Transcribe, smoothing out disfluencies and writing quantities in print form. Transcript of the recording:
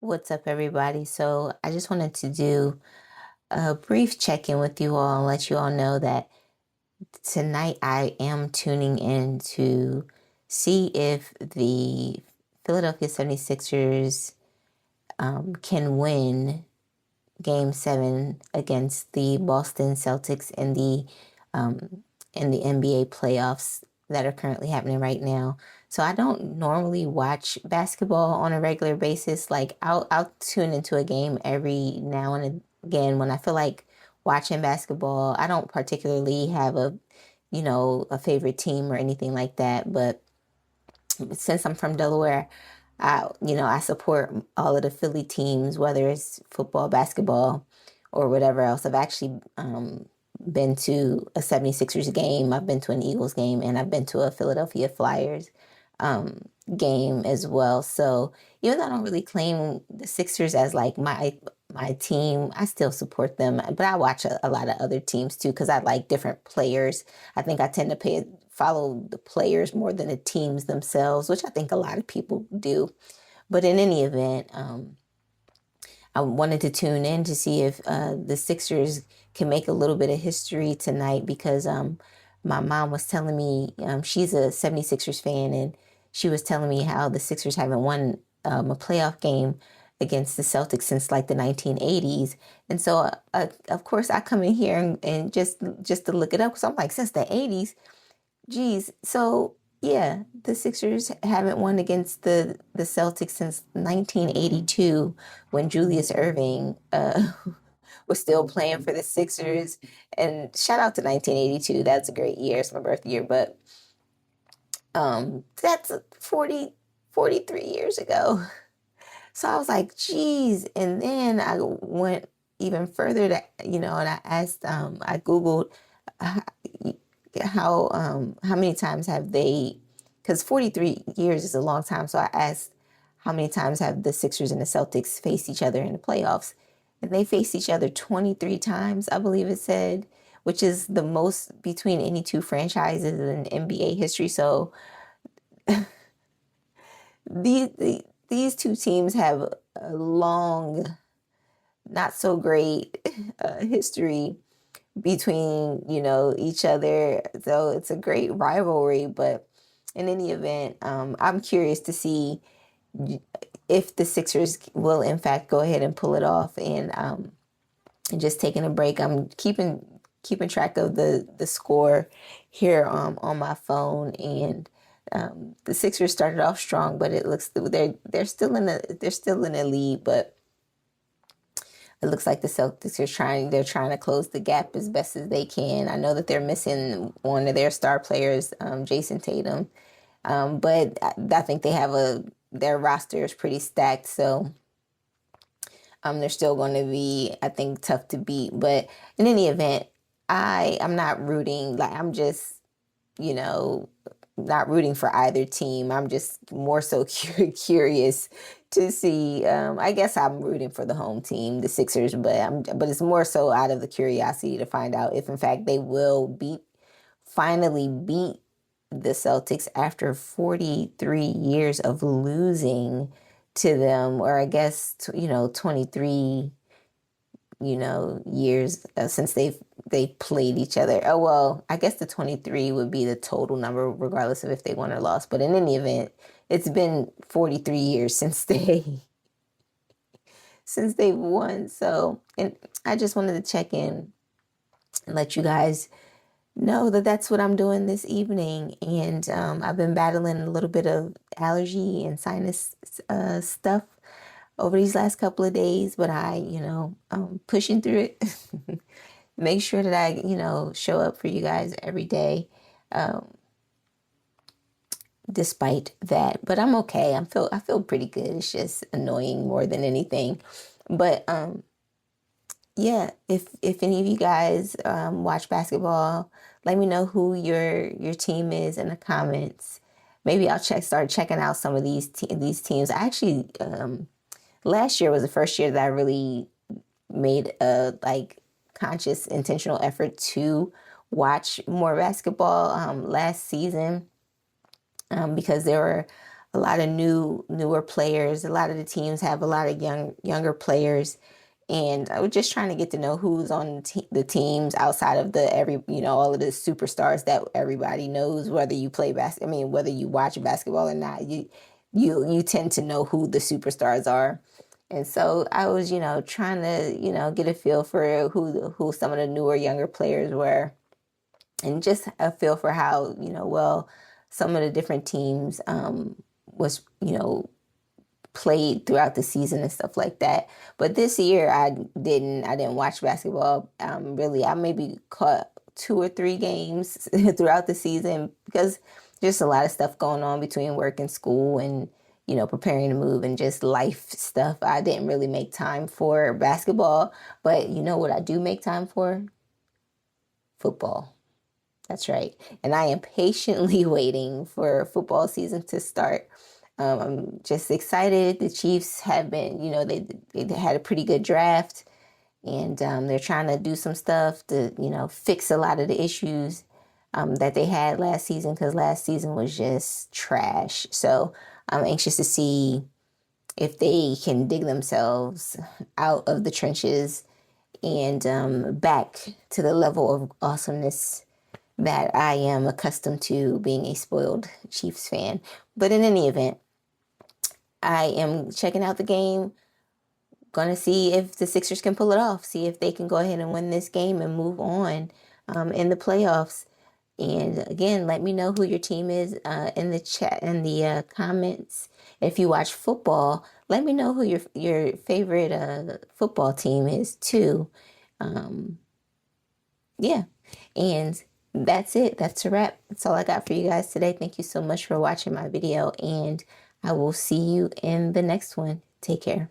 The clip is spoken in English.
What's up, everybody? So, I just wanted to do a brief check in with you all and let you all know that tonight I am tuning in to see if the Philadelphia 76ers can win game seven against the Boston Celtics in the NBA playoffs that are currently happening right now. So I don't normally watch basketball on a regular basis. Like I'll tune into a game every now and again when I feel like watching basketball. I don't particularly have a favorite team or anything like that, but since I'm from Delaware, I support all of the Philly teams, whether it's football, basketball, or whatever else. I've actually been to a 76ers game, I've been to an Eagles game, and I've been to a Philadelphia Flyers game as well. So even though I don't really claim the Sixers as like my team, I still support them. But I watch a lot of other teams too because I like different players. I think I tend to follow the players more than the teams themselves, which I think a lot of people do. But in any event, I wanted to tune in to see if the Sixers can make a little bit of history tonight because my mom was telling me she's a 76ers fan, and she was telling me how the Sixers haven't won a playoff game against the Celtics since like the 1980s. And so, of course, I come in here and just to look it up because I'm like, since the 80s. Geez, so yeah, the Sixers haven't won against the Celtics since 1982 when Julius Erving was still playing for the Sixers. And shout out to 1982. That's a great year. It's my birth year, but that's 43 years ago. So I was like, geez. And then I went even further and I asked, I Googled uh, how many times have they, because 43 years is a long time. So I asked how many times have the Sixers and the Celtics faced each other in the playoffs. And they faced each other 23 times, I believe it said, which is the most between any two franchises in NBA history. So these two teams have a long, not so great history between, each other. So it's a great rivalry. But in any event, I'm curious to see if the Sixers will, in fact, go ahead and pull it off. And just taking a break, I'm keeping track of the score here on my phone, and the Sixers started off strong, but it looks they're still in the lead, but it looks like the Celtics they're trying to close the gap as best as they can. I know that they're missing one of their star players, Jason Tatum, but I think their roster is pretty stacked, so they're still going to be, I think, tough to beat. But in any event, I'm not rooting, like I'm just, you know, not rooting for either team. I'm just more so curious to see. I guess I'm rooting for the home team, the Sixers, but it's more so out of the curiosity to find out if, in fact, they will finally beat the Celtics after 43 years of losing to them, or I guess 23 years since they played each other. Oh well, I guess the 23 would be the total number, regardless of if they won or lost. But in any event, it's been 43 years since they've won. So, and I just wanted to check in and let you guys know that that's what I'm doing this evening. And I've been battling a little bit of allergy and sinus stuff over these last couple of days, but I'm pushing through it. Make sure that I, show up for you guys every day, despite that. But I'm okay. I feel pretty good. It's just annoying more than anything. But yeah, if any of you guys watch basketball, let me know who your team is in the comments. Maybe I'll start checking out some of these teams. I actually last year was the first year that I really made a conscious, intentional effort to watch more basketball last season, because there were a lot of newer players. A lot of the teams have a lot of younger players, and I was just trying to get to know who's on the teams outside of all of the superstars that everybody knows. Whether you play basketball, I mean, whether you watch basketball or not, you tend to know who the superstars are. And so I was, trying to, get a feel for who some of the newer, younger players were, and just a feel for how, well, some of the different teams was, played throughout the season and stuff like that. But this year I didn't watch basketball. Really, I maybe caught 2 or 3 games throughout the season because there's a lot of stuff going on between work and school and, preparing to move and just life stuff. I didn't really make time for basketball, but you know what I do make time for? Football. That's right. And I am patiently waiting for football season to start. I'm just excited. The Chiefs have been, they had a pretty good draft, and they're trying to do some stuff to, fix a lot of the issues that they had last season, because last season was just trash. So I'm anxious to see if they can dig themselves out of the trenches and back to the level of awesomeness that I am accustomed to, being a spoiled Chiefs fan. But in any event, I am checking out the game, going to see if the Sixers can pull it off, see if they can go ahead and win this game and move on in the playoffs. And again, let me know who your team is in the chat, in the comments. If you watch football, let me know who your favorite football team is too. Yeah, and that's it. That's a wrap. That's all I got for you guys today. Thank you so much for watching my video, and I will see you in the next one. Take care.